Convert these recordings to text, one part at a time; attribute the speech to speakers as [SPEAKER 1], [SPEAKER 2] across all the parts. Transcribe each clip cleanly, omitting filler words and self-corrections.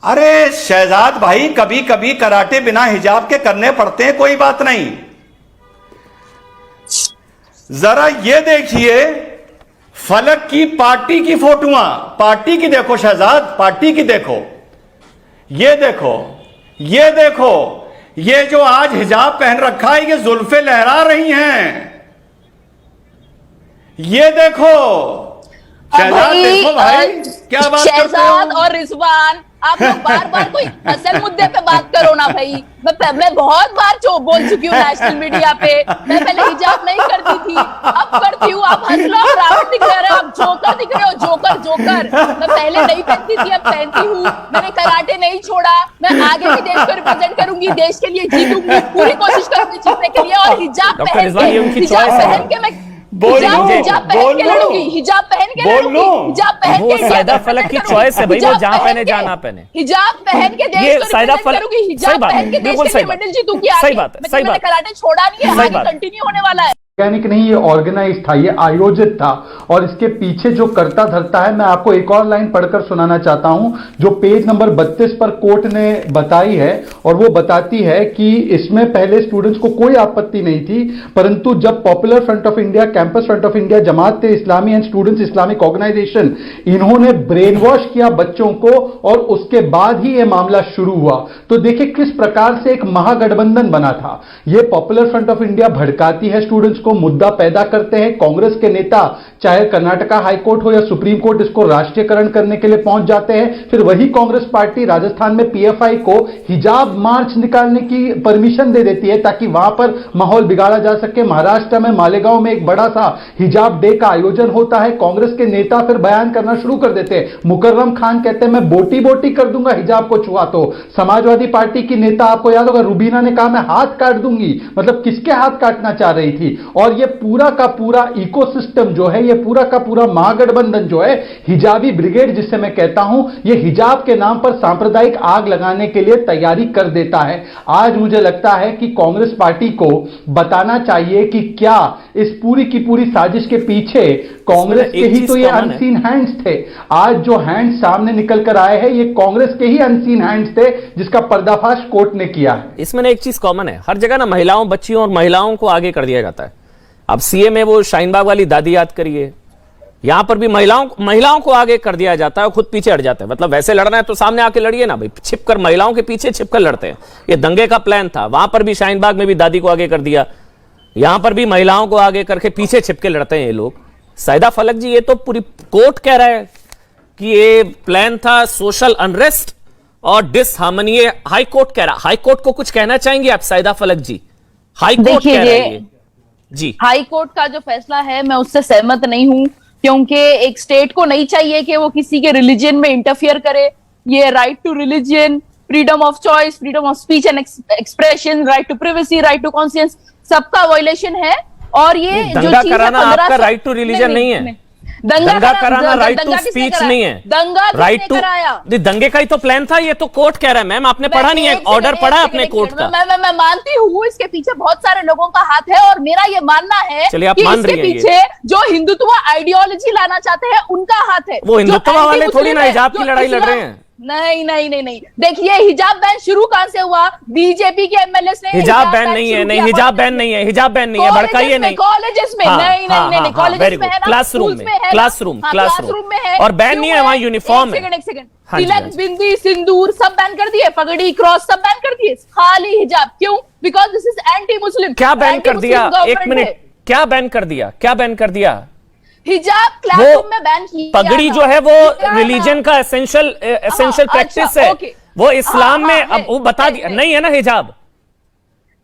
[SPEAKER 1] अरे शहजाद भाई, कभी कभी कराटे बिना हिजाब के करने पड़ते हैं, कोई बात नहीं। जरा ये देखिए फलक की पार्टी की फोटोआं, पार्टी की देखो शहजाद, पार्टी की देखो, ये देखो, ये देखो, ये जो आज हिजाब पहन रखा है ये जुल्फे लहरा रही हैं। ये देखो शहजाद, देखो भाई क्या बात करते हो।
[SPEAKER 2] शहजाद और रिजवान, आप लोग बार बार कोई असल मुद्दे पे बात करो ना भाई। मैं बहुत बार बोल चुकी हूँ नेशनल मीडिया पे, मैं पहले हिजाब नहीं करती थी, अब करती हूँ। आप हंस लो, आप रावण दिख रहे हो, आप जोकर दिख रहे हो, जोकर जोकर। मैं पहले नहीं पहनती थी, अब पहनती हूँ। मैंने कराटे नहीं छोड़ा, मैं आगे भी देश को रिप्रेजेंट करूंगी, देश के लिए जीतूंगी, पूरी कोशिश करूंगी जीतने के लिए। और हिजाब पहन के मैं हिजाब पहन के लड़ूंगी, हिजाब पहन के लड़ूंगी, हिजाब पहन के।
[SPEAKER 3] सायदा फलक की चॉइस है भाई, वो जहां पहने जहां ना पहने।
[SPEAKER 2] हिजाब पहन के देश को रिप्रेजेंट करूंगी, हिजाब पहन के देश के लिए मेडल जीतूंगी आगे।
[SPEAKER 3] सही बात है, सही बात।
[SPEAKER 2] कराटे छोड़ा नहीं है, आगे कंटिन्यू होने वाला है।
[SPEAKER 4] वैज्ञानिक नहीं, ये ऑर्गेनाइज था, ये आयोजित था। और इसके पीछे जो करता धरता है, मैं आपको एक और लाइन पढ़कर सुनाना चाहता हूं जो पेज नंबर 32 पर कोर्ट ने बताई है। और वो बताती है कि इसमें पहले स्टूडेंट्स को कोई आपत्ति नहीं थी, परंतु जब popular front of India, campus front of India, Jamaat Islami and students Islamic organisation, इन्होंने ब्रेन वॉश किया बच्चों को और उसके बाद ही यह मामला शुरू हुआ। तो देखिए किस प्रकार से एक महागठबंधन बना था। यह पॉपुलर फ्रंट ऑफ इंडिया भड़काती है स्टूडेंट्स को, मुद्दा पैदा करते हैं। कांग्रेस के नेता चाहे कर्नाटका हाईकोर्ट हो या सुप्रीम कोर्ट इसको राष्ट्रीयकरण करने के लिए पहुंच जाते हैं। फिर वही कांग्रेस पार्टी राजस्थान में पीएफआई को हिजाब मार्च निकालने की परमिशन दे देती है ताकि वहां पर माहौल बिगाड़ा जा सके। महाराष्ट्र में मालेगांव में एक बड़ा सा हिजाब डे का आयोजन होता है। कांग्रेस के नेता फिर बयान करना शुरू कर देते हैं। मुकर्रम खान कहते हैं मैं बोटी बोटी कर दूंगा हिजाब को छुआ तो। समाजवादी पार्टी की नेता, आपको याद होगा, रुबीना ने कहा मैं हाथ काट दूंगी। मतलब किसके हाथ काटना चाह रही थी। और ये पूरा का पूरा इकोसिस्टम जो है, ये पूरा का पूरा महागठबंधन जो है, हिजाबी ब्रिगेड जिसे मैं कहता हूं, ये हिजाब के नाम पर सांप्रदायिक आग लगाने के लिए तैयारी कर देता है। आज मुझे लगता है कि कांग्रेस पार्टी को बताना चाहिए कि क्या इस पूरी की पूरी साजिश के पीछे कांग्रेस के ही तो ये अनसीन हैंड्स थे। आज जो हैंड्स सामने निकल कर आए हैं ये कांग्रेस के ही अनसीन हैंड्स थे जिसका पर्दाफाश कोर्ट ने किया है।
[SPEAKER 3] इसमें एक चीज कॉमन है, हर जगह ना महिलाओं, बच्चियों और महिलाओं को आगे कर दिया जाता है। अब सीए में वो शाहीनबाग वाली दादी याद करिए, यहां पर भी महिलाओं को आगे कर दिया जाता है और खुद पीछे हट जाते हैं। मतलब वैसे लड़ना है तो सामने आके लड़िए ना भाई, छिपकर महिलाओं के पीछे छिपकर लड़ते हैं। ये दंगे का प्लान था, वहां पर भी शाहीनबाग में भी दादी को आगे कर दिया, यहां पर भी महिलाओं को आगे करके पीछे छिपके लड़ते हैं ये लोग। सायदा फलक जी, ये तो पूरी कोर्ट कह रहा है कि ये प्लान था सोशल अनरेस्ट और डिसहार्मनी। हाई कोर्ट कह रहा है। हाई कोर्ट को कुछ कहना चाहेंगे आप सायदा फलक जी? हाई कोर्ट कह रहा है जी।
[SPEAKER 2] हाई कोर्ट का जो फैसला है मैं उससे सहमत नहीं हूं, क्योंकि एक स्टेट को नहीं चाहिए कि वो किसी के रिलीजन में इंटरफियर करे। ये right to religion, freedom of choice, freedom of speech and expression, right to privacy, right to conscience, सबका वायलेशन है। और ये
[SPEAKER 3] दंगा कराना आपका राइट टू रिलीजन नहीं है। दंगा कराना राइट टू स्पीच नहीं है।
[SPEAKER 2] दंगा
[SPEAKER 3] राइट टू दंगे का ही तो प्लान था। ये तो कोर्ट कह रहा है मैम, आपने पढ़ा नहीं है, ऑर्डर पढ़ा है अपने कोर्ट का।
[SPEAKER 2] मैं मानती हूँ इसके पीछे बहुत सारे लोगों का हाथ है और मेरा ये मानना है कि इसके पीछे जो हिंदुत्व आइडियोलॉजी लाना चाहते हैं उनका हाथ है।
[SPEAKER 3] वो हिंदुत्व वाले थोड़ी ना हिजाब की लड़ाई लड़ रहे हैं।
[SPEAKER 2] नहीं नहीं नहीं नहीं, देखिए हिजाब बैन शुरू कहां से हुआ? बीजेपी के एमएलए ने
[SPEAKER 3] हिजाब बैन नहीं है। नहीं, हिजाब बैन नहीं है, हिजाब बैन नहीं है, भड़काइए नहीं।
[SPEAKER 2] कॉलेजेस में नहीं नहीं नहीं, कॉलेजेस में है ना,
[SPEAKER 3] क्लासरूम में है और बैन नहीं है वहां यूनिफॉर्म है।
[SPEAKER 2] एक सेकंड, तिलक, बिंदी, सिंदूर सब बैन कर दिए, पगड़ी, क्रॉस सब बैन कर दिए, खाली हिजाब क्यों? Because this is anti Muslim.
[SPEAKER 3] क्या बैन कर दिया? एक मिनट, क्या बैन कर दिया? क्या बैन कर दिया?
[SPEAKER 2] हिजाब क्लासरूम में बैन किया।
[SPEAKER 3] पगड़ी जो है वो रिलीजन का एसेंशियल प्रैक्टिस है। वो इस्लाम में अब वो बता दिया नहीं है ना हिजाब।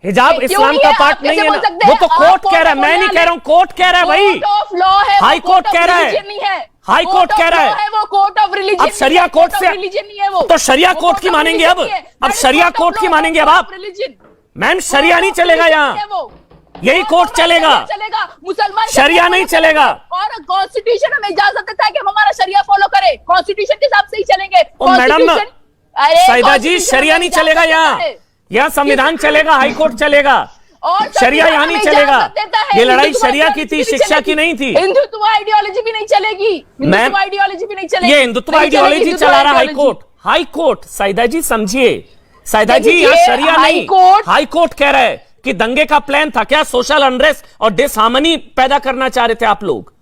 [SPEAKER 3] हिजाब इस्लाम का पार्ट नहीं है ना। वो तो कोर्ट कह रहा है, मैं नहीं कह रहा हूं, कोर्ट कह रहा है भाई। हाई कोर्ट कह रहा है, हाई कोर्ट कह रहा है।
[SPEAKER 2] वो कोर्ट ऑफ रिलीजन,
[SPEAKER 3] अब शरिया कोर्ट से
[SPEAKER 2] रिलीजन नहीं है वो।
[SPEAKER 3] तो शरिया कोर्ट की मानेंगे अब शरिया कोर्ट की मानेंगे अब आप? मैम शरिया नहीं चलेगा यहाँ, यही कोर्ट चलेगा,
[SPEAKER 2] मुसलमान
[SPEAKER 3] शरिया नहीं चलेगा।
[SPEAKER 2] और कॉन्स्टिट्यूशन हमें इजाजत देता है कि हम हमारा शरिया फॉलो करें, कॉन्स्टिट्यूशन के हिसाब से ही चलेंगे।
[SPEAKER 3] मैडम सायदा जी, शरिया नहीं चलेगा यहाँ संविधान चलेगा, हाई कोर्ट चलेगा, शरिया यहाँ नहीं चलेगा। ये लड़ाई शरिया की थी, शिक्षा की नहीं थी।
[SPEAKER 2] हिंदुत्व आइडियोलॉजी भी नहीं चलेगी,
[SPEAKER 3] मैम
[SPEAKER 2] आइडियोलॉजी भी नहीं चलेगी।
[SPEAKER 3] ये हिंदुत्व आइडियोलॉजी चला रहा high court. High court, Saida जी समझिए, साइदा जी
[SPEAKER 2] देखिए,
[SPEAKER 3] यहाँ शरिया
[SPEAKER 2] हाई
[SPEAKER 3] नहीं,
[SPEAKER 2] कोर्ट-
[SPEAKER 3] हाई कोर्ट कह रहा है कि दंगे का प्लान था क्या, सोशल अनरेस्ट और डिसहार्मनी पैदा करना चाह रहे थे आप लोग।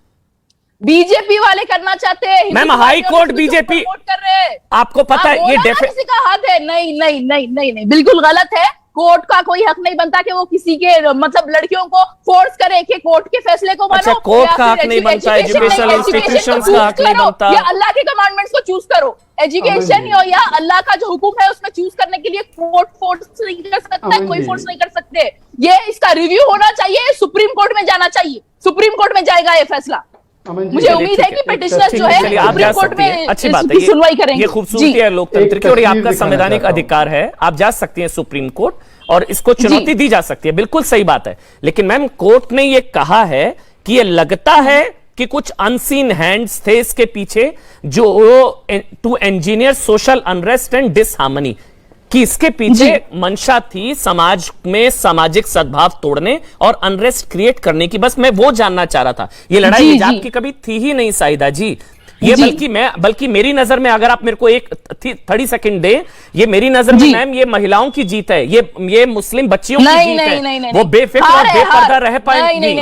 [SPEAKER 2] बीजेपी वाले करना चाहते हैं। हिंदू
[SPEAKER 3] मैम, हाई
[SPEAKER 2] पार्टियों
[SPEAKER 3] कोर्ट
[SPEAKER 2] में किसी को
[SPEAKER 3] बीजेपी
[SPEAKER 2] प्रमोट कर रहे हैं।
[SPEAKER 3] आपको पता है ये
[SPEAKER 2] बोला ना किसी का हक है, नहीं नहीं नहीं नहीं नहीं, बिल्कुल गलत है। कोर्ट का कोई हक नहीं बनता कि वो किसी के मतलब लड़कियों को फोर्स करे कि कोर्ट के फैसले को मानो।
[SPEAKER 3] अच्छा, कोर्ट
[SPEAKER 2] या
[SPEAKER 3] का
[SPEAKER 2] फिर
[SPEAKER 3] हक नहीं बनता,
[SPEAKER 2] एजुकेशन
[SPEAKER 3] एजुकेशनल
[SPEAKER 2] नहीं, एजुकेशन
[SPEAKER 3] इंस्टीट्यूशंस
[SPEAKER 2] को
[SPEAKER 3] का
[SPEAKER 2] choose
[SPEAKER 3] हक नहीं
[SPEAKER 2] करो,
[SPEAKER 3] बनता।
[SPEAKER 2] या अल्लाह के कमांडमेंट्स को चूज करो। एजुकेशन या अल्लाह का जो हुक्म है उसमें चूज करने के लिए कोर्ट फोर्स नहीं कर सकता है, कोई फोर्स नहीं कर सकते। ये इसका रिव्यू होना चाहिए, सुप्रीम कोर्ट में जाना चाहिए, सुप्रीम कोर्ट में जाएगा ये फैसला। मुझे उम्मीद है कि पिटिशनर जो है
[SPEAKER 3] चलिए, आप जा
[SPEAKER 2] सुप्रीम कोर्ट
[SPEAKER 3] सकती हैं,
[SPEAKER 2] में
[SPEAKER 3] अच्छी बात है,
[SPEAKER 2] इसकी सुनवाई करेंगे।
[SPEAKER 3] ये खूबसूरती
[SPEAKER 2] जी।
[SPEAKER 3] है लोकतंत्र की और ये
[SPEAKER 4] एक
[SPEAKER 3] आपका
[SPEAKER 4] तस्वीर
[SPEAKER 3] संवैधानिक
[SPEAKER 4] दिखाना चाहता हूं।
[SPEAKER 3] अधिकार है, आप जा सकती हैं सुप्रीम कोर्ट और इसको चुनौती दी जा सकती है, बिल्कुल सही बात है। लेकिन मैम, कोर्ट ने ये कहा है कि ये लगता है कि कुछ अनसीन हैंड्स थे इसके पीछे जो to engineer social unrest and disharmony, कि इसके पीछे मंशा थी समाज में सामाजिक सद्भाव तोड़ने और अनरेस्ट क्रिएट करने की। बस मैं वो जानना चाह रहा था, ये लड़ाई
[SPEAKER 2] जी,
[SPEAKER 3] हिजाब
[SPEAKER 2] जी।
[SPEAKER 3] की कभी थी ही नहीं साइदा जी, ये
[SPEAKER 2] जी।
[SPEAKER 3] बल्कि मेरी नजर में, अगर आप मेरे को एक 30 सेकंड दे, ये मेरी नजर में मैम ये महिलाओं की जीत है, ये मुस्लिम बच्चियों की जीत है। वो बेफिक्र और बेपर्दा रह पाएंगी,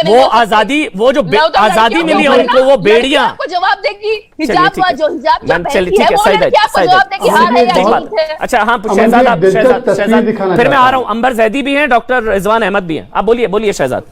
[SPEAKER 3] वो आजादी, वो जो आजादी मिली है उनको, वो बेड़ियां
[SPEAKER 2] आपको जवाब देगी। हिजाब जो हिजाब जो
[SPEAKER 3] चलिए
[SPEAKER 2] पहनती है वो लड़की आपको जवाब देगी हार है या जीत है।
[SPEAKER 3] अच्छा हाँ, शहजाद, फिर मैं आ रहा हूं, अंबर जैदी भी हैं, डॉक्टर रिजवान अहमद भी हैं, आप बोलिए शहजाद।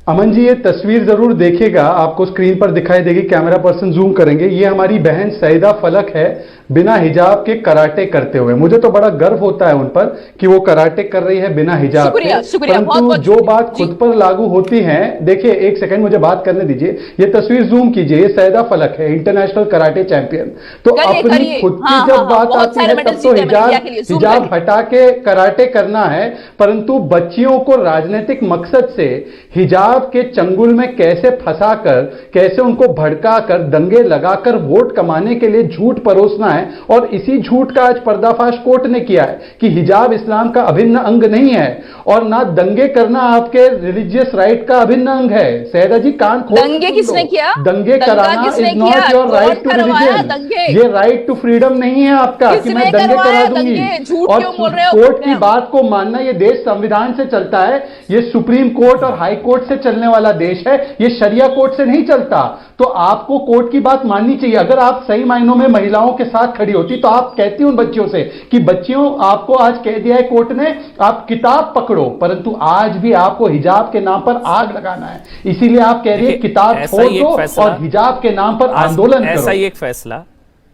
[SPEAKER 4] अमन जी, ये तस्वीर जरूर देखिएगा, आपको स्क्रीन पर दिखाई देगी, कैमरा पर्सन जूम करेंगे। ये हमारी बहन सईदा फलक है, बिना हिजाब के कराटे करते हुए। मुझे तो बड़ा गर्व होता है उन पर कि वो कराटे कर रही है बिना हिजाब के। परंतु जो बात खुद पर लागू होती है, देखिए एक सेकंड मुझे बात करने दीजिए, ये तस्वीर जूम कीजिए, ये सईदा फलक है, इंटरनेशनल कराटे चैंपियन। तो अपनी खुद की जब बात आती है तब तो हिजाब हटा के कराटे करना है, परंतु बच्चियों को राजनीतिक मकसद से हिजाब के चंगुल में कैसे फंसाकर, कैसे उनको भड़काकर, दंगे लगाकर वोट कमाने के लिए झूठ परोसना है। और इसी झूठ का आज पर्दाफाश कोर्ट ने किया है कि हिजाब इस्लाम का अभिन्न अंग नहीं है और ना दंगे करना आपके रिलीजियस राइट का अभिन्न अंग है। सैदा जी, कान खोल,
[SPEAKER 2] दंगे किसने किया?
[SPEAKER 4] दंगे कराना is not your right to religion, ये राइट टू फ्रीडम नहीं है आपका कि मैं दंगे करा दूंगी। और कोर्ट की बात को मानना, ये देश संविधान से चलता है, ये सुप्रीम कोर्ट और हाई कोर्ट से चलने वाला देश है, ये शरिया कोर्ट से नहीं चलता। तो आपको कोर्ट की बात माननी चाहिए। अगर आप सही मायनों में महिलाओं के साथ खड़ी होती तो आप कहती उन बच्चियों से कि बच्चियों, आपको आज कह दिया है कोर्ट ने, आप किताब पकड़ो, परंतु आज भी आपको हिजाब के नाम पर आग लगाना है। इसीलिए आप कह रही है किताब छोड़ दो और हिजाब के नाम पर आंदोलन करो।
[SPEAKER 3] ऐसा ही एक फैसला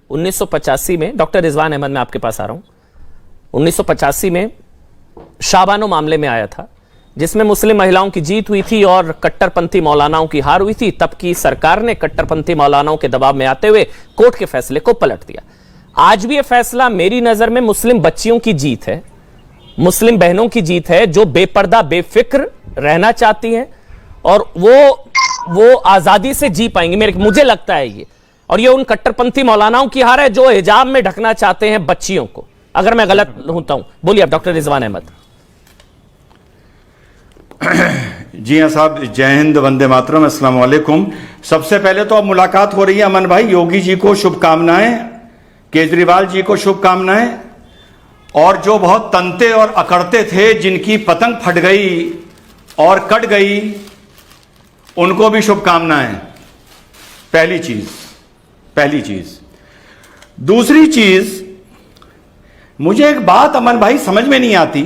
[SPEAKER 3] 1985 में, डॉक्टर रिजवान अहमद, मैं आपके पास आ रहा हूं, 1985 में शाबानो मामले में आया था, जिसमें मुस्लिम महिलाओं की जीत हुई थी और कट्टरपंथी मौलानाओं की हार हुई थी। तब की सरकार ने कट्टरपंथी मौलानाओं के दबाव में आते हुए कोर्ट के फैसले को पलट दिया। आज भी यह फैसला मेरी नजर में मुस्लिम बच्चियों की जीत है, मुस्लिम बहनों की जीत है, जो बेपर्दा बेफिक्र रहना चाहती हैं और वो आजादी से जी पाएंगी, मुझे लगता है ये। और ये उन कट्टरपंथी मौलानाओं की हार है जो हिजाब में ढकना चाहते हैं बच्चियों को। अगर मैं गलत होता हूं, बोलिए आप डॉक्टर रिजवान अहमद।
[SPEAKER 1] जी हाँ साहब, जय हिंद, वंदे मातरम, अस्सलाम वालेकुम। सबसे पहले तो अब मुलाकात हो रही है अमन भाई, योगी जी को शुभकामनाएं, केजरीवाल जी को शुभकामनाएं, और जो बहुत तंते और अकड़ते थे, जिनकी पतंग फट गई और कट गई, उनको भी शुभकामनाएं। पहली चीज। दूसरी चीज, मुझे एक बात अमन भाई समझ में नहीं आती,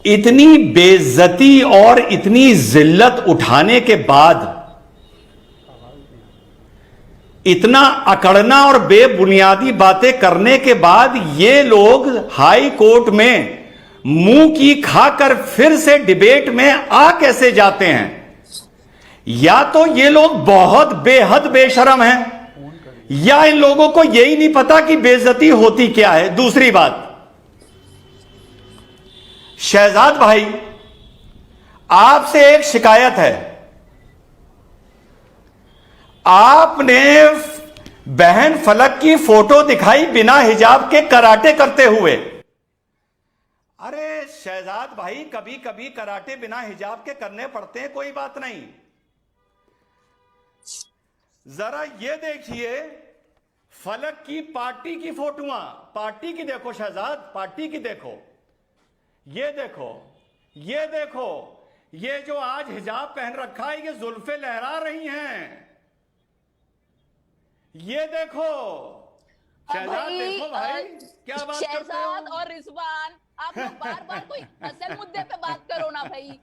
[SPEAKER 1] इतनी बेइज्जती और इतनी जिल्लत उठाने के बाद, इतना अकड़ना और बेबुनियादी बातें करने के बाद, ये लोग हाई कोर्ट में मुंह की खाकर फिर से डिबेट में आ कैसे जाते हैं? या तो ये लोग बहुत बेहद बेशरम हैं, या इन लोगों को यही नहीं पता कि बेइज्जती होती क्या है। दूसरी बात, शहजाद भाई, आपसे एक शिकायत है। आपने बहन फलक की फोटो दिखाई बिना हिजाब के कराटे करते हुए। अरे शहजाद भाई, कभी कभी कराटे बिना हिजाब के करने पड़ते हैं, कोई बात नहीं। जरा ये देखिए फलक की पार्टी की फोटोआं, पार्टी की देखो शहजाद, पार्टी की देखो, ये देखो, ये देखो, ये जो आज हिजाब पहन रखा है ये जुल्फे लहरा रही हैं, ये देखो शहजाद, देखो भाई क्या बात करते
[SPEAKER 2] शहजाद
[SPEAKER 1] हो।
[SPEAKER 2] और रिजवान, आप लोग बार बार कोई असल मुद्दे पे बात करो ना भाई।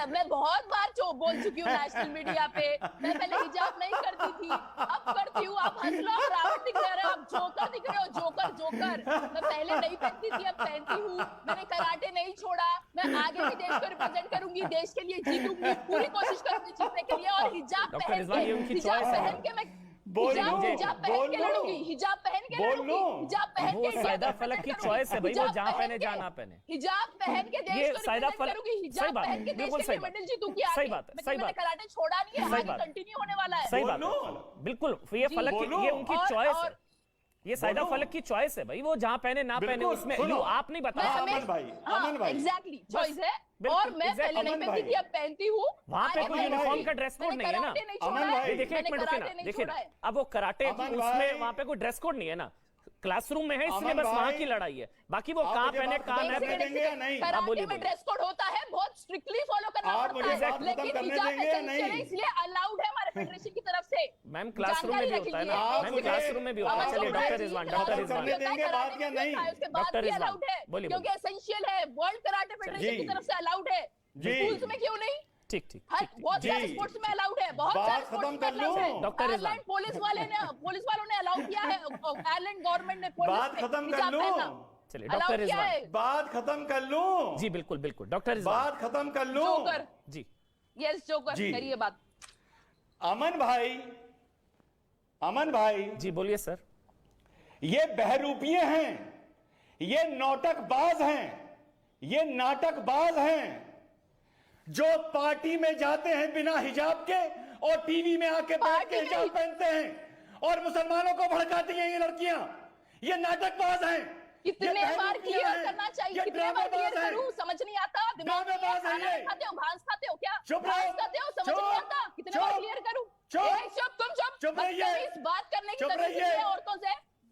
[SPEAKER 2] मैं बहुत बार बोल चुकी हूँ नेशनल मीडिया पे, मैं पहले हिजाब नहीं करती थी, अब करती हूँ। आप हंस लो, आप रावण दिख रहे हो, आप जोकर दिख रहे हो, जोकर जोकर। मैं पहले नहीं पहनती थी, अब पहनती हूँ। मैंने कराटे नहीं छोड़ा, मैं आगे भी देश को रिप्रेजेंट करूंगी, देश के लिए जीतूंगी, पूरी कोशिश करूंगी जीतने के लिए। और हिजाब
[SPEAKER 3] डॉक्टर
[SPEAKER 2] पहन
[SPEAKER 3] रिजवान, ये उनकी
[SPEAKER 2] के, हिजाब
[SPEAKER 3] choice है।
[SPEAKER 2] पहन के मैं
[SPEAKER 1] बोल लो,
[SPEAKER 2] हिजाब पहन
[SPEAKER 1] बोल
[SPEAKER 2] के
[SPEAKER 1] लो,
[SPEAKER 2] लड़ूंगी, हिजाब पहन के
[SPEAKER 1] बोल
[SPEAKER 2] लड़ूंगी,
[SPEAKER 1] लो।
[SPEAKER 2] हिजाब पहन
[SPEAKER 3] वो
[SPEAKER 2] के इंडिया
[SPEAKER 3] सायदा
[SPEAKER 2] को
[SPEAKER 3] फलक की
[SPEAKER 2] represent
[SPEAKER 3] choice है भाई, वो
[SPEAKER 2] हिजाब
[SPEAKER 3] जहाँ
[SPEAKER 2] पहन
[SPEAKER 3] पहने,
[SPEAKER 2] के,
[SPEAKER 3] जहाँ ना पहने।
[SPEAKER 2] हिजाब पहन के
[SPEAKER 3] ये
[SPEAKER 2] देश को
[SPEAKER 3] सायदा
[SPEAKER 2] represent
[SPEAKER 3] फलक-
[SPEAKER 2] करूंगी,
[SPEAKER 3] सही
[SPEAKER 2] हिजाब
[SPEAKER 3] बात है,
[SPEAKER 2] पहन के देश
[SPEAKER 3] बिल्कुल
[SPEAKER 2] के
[SPEAKER 3] सही
[SPEAKER 2] लिए
[SPEAKER 3] बात।
[SPEAKER 2] मेडल जीतूंगी आगे।
[SPEAKER 3] सही बात है, सही
[SPEAKER 2] मैंने
[SPEAKER 3] बात है।
[SPEAKER 2] कराटे छोड़ा नहीं है,
[SPEAKER 3] सही
[SPEAKER 2] आगे
[SPEAKER 3] बात है।
[SPEAKER 2] कंटिन्यू होने वाला है।
[SPEAKER 3] सही बात
[SPEAKER 1] बोलो।
[SPEAKER 3] है, बिल्कुल ये
[SPEAKER 2] जी,
[SPEAKER 3] फलक की,
[SPEAKER 1] बोलो।
[SPEAKER 3] ये उनकी
[SPEAKER 2] और-
[SPEAKER 3] चॉइस है,
[SPEAKER 2] और-
[SPEAKER 3] ये सायदा
[SPEAKER 1] बोलो।
[SPEAKER 3] फलक की चॉइस है भाई, वो जहाँ पहने ना पहने
[SPEAKER 1] बिल्कुल,
[SPEAKER 3] उसमें
[SPEAKER 1] सुनो।
[SPEAKER 3] आप नहीं बता
[SPEAKER 2] मैं
[SPEAKER 1] हाँ,
[SPEAKER 3] सकते।
[SPEAKER 1] अमन भाई, अमन भाई।
[SPEAKER 2] एग्जैक्टली चॉइस है।
[SPEAKER 3] बिल्कुल,
[SPEAKER 2] और मैं पहले नहीं
[SPEAKER 1] अमन
[SPEAKER 2] पहनती
[SPEAKER 1] भाई।
[SPEAKER 2] थी, अब पहनती हूँ।
[SPEAKER 3] वहां पे
[SPEAKER 2] आगे
[SPEAKER 3] कोई
[SPEAKER 2] मैं
[SPEAKER 1] यूनिफॉर्म
[SPEAKER 2] रहूंगी।
[SPEAKER 3] का ड्रेस कोड
[SPEAKER 2] मैंने
[SPEAKER 3] नहीं है ना।
[SPEAKER 2] कराटे नहीं
[SPEAKER 1] अमन
[SPEAKER 2] छोड़ा
[SPEAKER 1] भाई।
[SPEAKER 2] है,
[SPEAKER 3] ये देखिए, एक
[SPEAKER 2] मैंने
[SPEAKER 3] मिनट रुकिए
[SPEAKER 2] कराटे
[SPEAKER 3] ना,
[SPEAKER 2] नहीं
[SPEAKER 3] देखिए
[SPEAKER 2] छोड़ा
[SPEAKER 3] ना,
[SPEAKER 2] है।
[SPEAKER 3] अब वो कराटे
[SPEAKER 1] अमन
[SPEAKER 3] उसमें
[SPEAKER 1] भाई।
[SPEAKER 3] वहां पे कोई ड्रेस कोड नहीं है ना, क्लासरूम में है, इसलिए
[SPEAKER 1] अमन
[SPEAKER 3] बस वहां
[SPEAKER 1] भाई।
[SPEAKER 3] की लड़ाई है, बाकी वो
[SPEAKER 1] आप
[SPEAKER 3] कहाँ
[SPEAKER 1] मुझे
[SPEAKER 3] पहने
[SPEAKER 1] बात
[SPEAKER 3] कहाँ
[SPEAKER 1] खत्म
[SPEAKER 3] ना
[SPEAKER 1] करने
[SPEAKER 3] पहने।
[SPEAKER 1] देंगे या नहीं?
[SPEAKER 3] आप
[SPEAKER 2] कराटे
[SPEAKER 3] बोलिए,
[SPEAKER 2] में
[SPEAKER 3] बोलिए।
[SPEAKER 2] ड्रेस कोड होता है, बहुत स्ट्रिक्टली फॉलो करना
[SPEAKER 1] आप
[SPEAKER 2] पड़ता
[SPEAKER 1] मुझे
[SPEAKER 2] है,
[SPEAKER 1] बात खत्म
[SPEAKER 2] लेकिन
[SPEAKER 1] करने
[SPEAKER 2] हिजाब
[SPEAKER 1] देंगे या
[SPEAKER 2] essential है,
[SPEAKER 1] नहीं?
[SPEAKER 2] इसलिए अलाउड है हमारे फेडरेशन की तरफ से।
[SPEAKER 3] मैम क्लासरूम में भी
[SPEAKER 2] जानकारी
[SPEAKER 3] होता है
[SPEAKER 2] रखिए।
[SPEAKER 3] ना,
[SPEAKER 1] आप
[SPEAKER 3] मैम
[SPEAKER 1] मुझे-
[SPEAKER 3] क्लासरूम में भी होता है।
[SPEAKER 1] आप
[SPEAKER 3] चलिए
[SPEAKER 1] मुझे-
[SPEAKER 3] डॉक्टर रिजवान, डॉक्टर
[SPEAKER 1] आप
[SPEAKER 3] रिजवान,
[SPEAKER 1] करने देंगे बात या नहीं?
[SPEAKER 2] उसके बाद
[SPEAKER 3] डॉक्टर
[SPEAKER 2] भी
[SPEAKER 3] रिजवान,
[SPEAKER 2] अलाउड है,
[SPEAKER 3] बोलिए,
[SPEAKER 2] क्योंकि एसेंशियल है, वर्ल्ड कराटे फेडरेशन
[SPEAKER 1] जी।
[SPEAKER 2] की तरफ से अलाउड है।
[SPEAKER 1] जी।
[SPEAKER 2] स्कूल्स में क्यों नहीं?
[SPEAKER 3] ठीक ठीक
[SPEAKER 2] हर
[SPEAKER 3] ठीक, ठीक।
[SPEAKER 2] बहुत
[SPEAKER 1] जी।
[SPEAKER 2] सारे स्पोर्ट्स में अलाउड है, बहुत
[SPEAKER 1] बात
[SPEAKER 2] सारे
[SPEAKER 1] खत्म
[SPEAKER 2] स्पोर्ट्स में
[SPEAKER 1] कर
[SPEAKER 2] अलाउड है।
[SPEAKER 1] लूं?
[SPEAKER 3] डॉक्टर रिजवान।
[SPEAKER 2] आयरलैंड पुलिस वालों ने अलाउ किया है, आयरलैंड गवर्नमेंट ने पुलिस
[SPEAKER 1] बात
[SPEAKER 2] में
[SPEAKER 1] खत्म कर
[SPEAKER 2] हिजाब
[SPEAKER 1] लूं?
[SPEAKER 2] पहनना
[SPEAKER 3] चलिए
[SPEAKER 2] अलाउ
[SPEAKER 3] डॉक्टर
[SPEAKER 2] किया
[SPEAKER 3] रिजवान,
[SPEAKER 2] है।
[SPEAKER 1] बात खत्म कर लूं?
[SPEAKER 3] जी बिल्कुल बिल्कुल, डॉक्टर रिजवान,
[SPEAKER 1] बात खत्म कर लूं?
[SPEAKER 2] जोकर,
[SPEAKER 3] जी
[SPEAKER 2] यस जोकर,
[SPEAKER 1] जी।
[SPEAKER 2] करिए बात।
[SPEAKER 1] अमन भाई, अमन भाई,
[SPEAKER 3] जी बोलिए सर।
[SPEAKER 1] ये बहरूपिये हैं, ये नौटकबाज हैं, ये नाटकबाज हैं जो पार्टी में जाते हैं बिना हिजाब के और टीवी में आके बैठ
[SPEAKER 2] पार्टी
[SPEAKER 1] के हिजाब
[SPEAKER 2] नहीं।
[SPEAKER 1] पहनते हैं और मुसलमानों को भड़काती हैं ये लड़कियां। ये नाटकबाज हैं,
[SPEAKER 2] कितने
[SPEAKER 1] ये
[SPEAKER 2] बार
[SPEAKER 1] बहरूपिये
[SPEAKER 2] क्लियर
[SPEAKER 1] हैं,
[SPEAKER 2] करना चाहिए,
[SPEAKER 1] ये
[SPEAKER 2] कितने बार क्लियर
[SPEAKER 1] ड्रामेबाज हैं।
[SPEAKER 2] करूं, समझ नहीं आता, दिमाग नहीं है,
[SPEAKER 1] ड्रामेबाज हैं
[SPEAKER 2] खाना
[SPEAKER 1] ये।
[SPEAKER 2] नहीं खाते हो, घास खाते हो क्या?
[SPEAKER 1] चुप
[SPEAKER 2] घास
[SPEAKER 1] रहो।
[SPEAKER 2] खाते हो, समझ
[SPEAKER 1] चुप।
[SPEAKER 2] नहीं आता, कितने बार
[SPEAKER 1] चुप।
[SPEAKER 2] क्लियर करूं?
[SPEAKER 1] चुप।
[SPEAKER 2] ए, तुम
[SPEAKER 1] चुप रहिए।
[SPEAKER 2] बदतमीज, बात करने की
[SPEAKER 1] चुप
[SPEAKER 2] तमीज नहीं
[SPEAKER 1] रहिए।
[SPEAKER 2] है औरतों से,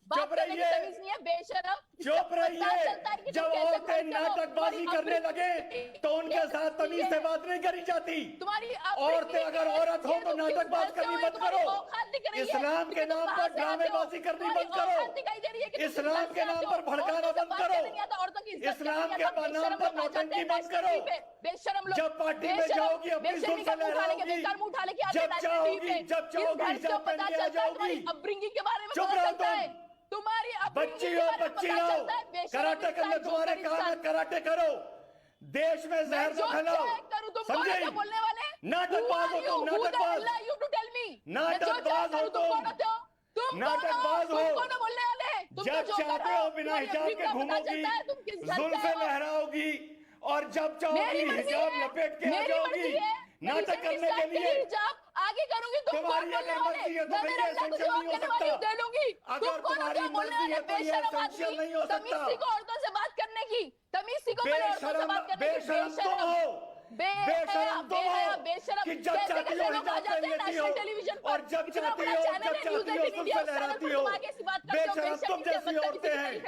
[SPEAKER 2] बात
[SPEAKER 1] चुप
[SPEAKER 2] करने की
[SPEAKER 1] रहिए।
[SPEAKER 2] तमीज नहीं है, बेशरम।
[SPEAKER 1] चुप
[SPEAKER 2] इससे पता
[SPEAKER 1] रहिए।
[SPEAKER 2] चलता है कि तुम
[SPEAKER 1] जब
[SPEAKER 2] कैसे
[SPEAKER 1] औरतें
[SPEAKER 2] बोलते हो।
[SPEAKER 1] नाटकबाजी
[SPEAKER 2] तुम्हारी
[SPEAKER 1] करने
[SPEAKER 2] अपनी-
[SPEAKER 1] लगे तो उनके साथ तमीज से बात नहीं करी जाती।
[SPEAKER 2] तुम्हारी अपनी-
[SPEAKER 1] औरतें अगर औरत हो
[SPEAKER 2] ये
[SPEAKER 1] तो
[SPEAKER 2] तुम
[SPEAKER 1] नाटकबाज
[SPEAKER 2] किस
[SPEAKER 1] करनी
[SPEAKER 2] घर से हो,
[SPEAKER 1] बंद
[SPEAKER 2] तुम्हारी
[SPEAKER 1] करो।
[SPEAKER 2] औकात दिख रही है।
[SPEAKER 1] इस्लाम के
[SPEAKER 2] कि तुम
[SPEAKER 1] नाम
[SPEAKER 2] कहाँ
[SPEAKER 1] पर
[SPEAKER 2] से आते हो।
[SPEAKER 1] ड्रामेबाजी करनी
[SPEAKER 2] तुम्हारी
[SPEAKER 1] बंद करो।
[SPEAKER 2] औकात दिखाई दे रही है कि तुम
[SPEAKER 1] इस्लाम
[SPEAKER 2] किस घर
[SPEAKER 1] के
[SPEAKER 2] से
[SPEAKER 1] नाम
[SPEAKER 2] आते हो।
[SPEAKER 1] पर भड़काना
[SPEAKER 2] औरतों से
[SPEAKER 1] बंद
[SPEAKER 2] बात
[SPEAKER 1] करो।
[SPEAKER 2] करनी नहीं आता, औरतों की इज्जत
[SPEAKER 1] इस्लाम
[SPEAKER 2] करनी
[SPEAKER 1] के
[SPEAKER 2] आता,
[SPEAKER 1] नाम
[SPEAKER 2] बेशरम
[SPEAKER 1] पर
[SPEAKER 2] लोग आ जाते
[SPEAKER 1] नौटंकी
[SPEAKER 2] हैं
[SPEAKER 1] बंद
[SPEAKER 2] नेशनल
[SPEAKER 1] करो।
[SPEAKER 2] टीवी पे। बेशरम लोग
[SPEAKER 1] जब पार्टी में
[SPEAKER 2] बेशरम-
[SPEAKER 1] जाओगी अपनी
[SPEAKER 2] बेशर्मी
[SPEAKER 1] जुल्फे
[SPEAKER 2] का मुंह उठा लेके,
[SPEAKER 1] लहराओगी।
[SPEAKER 2] बेकार मुंह उठा लेके आते
[SPEAKER 1] जब
[SPEAKER 2] हैं नेशनल टीवी पे।
[SPEAKER 1] चाहोगी, जब चाहोगी,
[SPEAKER 2] इस घर से
[SPEAKER 1] हिजाब
[SPEAKER 2] पता
[SPEAKER 1] पहन के आ
[SPEAKER 2] चलता है, तुम्हारी
[SPEAKER 1] जाओगी।
[SPEAKER 2] अपब्रिंगिंग के बारे में
[SPEAKER 1] चुप
[SPEAKER 2] पता
[SPEAKER 1] रहो
[SPEAKER 2] चलता
[SPEAKER 1] तुम।
[SPEAKER 2] है, तुम्हारी अपब्रिंगिंग
[SPEAKER 1] बच्ची
[SPEAKER 2] के
[SPEAKER 1] हो,
[SPEAKER 2] बारे में
[SPEAKER 1] बच्ची
[SPEAKER 2] पता
[SPEAKER 1] रहो,
[SPEAKER 2] चलता है। बेशरम
[SPEAKER 1] कराटे करने
[SPEAKER 2] इंसान,
[SPEAKER 1] तुम्हारे
[SPEAKER 2] जोकर
[SPEAKER 1] काम है,
[SPEAKER 2] इंसान।
[SPEAKER 1] कराटे करो, देश में जहर
[SPEAKER 2] जो
[SPEAKER 1] को फैलाओ।
[SPEAKER 2] करूं, तुम कौन हो बोलने वाले?
[SPEAKER 1] नाटकबाज हो तुम, नाटकबाज।
[SPEAKER 2] यू टू टेल मी,
[SPEAKER 1] नाटकबाज हो
[SPEAKER 2] तुम कौन होते हो? तुम
[SPEAKER 1] नाटकबाज हो।
[SPEAKER 2] तुम कौन हो बोलने वाले? तुम तो
[SPEAKER 1] जब
[SPEAKER 2] जो
[SPEAKER 1] चाहते
[SPEAKER 2] कर रहे
[SPEAKER 1] हो बिना
[SPEAKER 2] तुम्हारी
[SPEAKER 1] हिजाब
[SPEAKER 2] अपनी
[SPEAKER 1] के
[SPEAKER 2] का पता
[SPEAKER 1] घूमोगी,
[SPEAKER 2] चलता है, तुम किस घर से
[SPEAKER 1] जुल्फे
[SPEAKER 2] आए हो।
[SPEAKER 1] लहराओगी और जब चाहोगी
[SPEAKER 2] मेरी मर्जी
[SPEAKER 1] हिजाब
[SPEAKER 2] है,
[SPEAKER 1] लपेट के आ
[SPEAKER 2] मेरी
[SPEAKER 1] जाओगी
[SPEAKER 2] मर्जी है,
[SPEAKER 1] नाटक
[SPEAKER 2] मेरी
[SPEAKER 1] करने के
[SPEAKER 2] स्टार्ट
[SPEAKER 1] लिए।
[SPEAKER 2] हिजाब आगे करूंगी, तुम कौन
[SPEAKER 1] तुम्हारी
[SPEAKER 2] बोलने
[SPEAKER 1] अगर
[SPEAKER 2] वाले?
[SPEAKER 1] मर्जी है तो
[SPEAKER 2] मैं
[SPEAKER 1] फिर
[SPEAKER 2] मेरे
[SPEAKER 1] ये
[SPEAKER 2] अल्लाह को
[SPEAKER 1] essential
[SPEAKER 2] जवाब
[SPEAKER 1] नहीं हो
[SPEAKER 2] देने वाली हूं,
[SPEAKER 1] सकता।
[SPEAKER 2] दे लूंगी।
[SPEAKER 1] अगर
[SPEAKER 2] तुम कौन हो
[SPEAKER 1] तुम्हारी
[SPEAKER 2] क्या बोलने
[SPEAKER 1] मर्जी
[SPEAKER 2] वाले?
[SPEAKER 1] है तो ये
[SPEAKER 2] बेशरम
[SPEAKER 1] essential
[SPEAKER 2] आदमी,
[SPEAKER 1] नहीं हो
[SPEAKER 2] तमीज
[SPEAKER 1] सकता।
[SPEAKER 2] सीखो औरतों से बात करने की, तमीज सीखो मेरे औरतों से बात करने की।
[SPEAKER 1] बेशरम तुम हो, बेशरम तुम हो
[SPEAKER 2] बेशरम
[SPEAKER 1] कि जब चाहती हो हिजाब पहन लेती हो
[SPEAKER 2] टेलीविजन
[SPEAKER 1] और जब चाहती हो जुल्फे लहराती हो। बेशरम तुम जैसी औरतें हैं,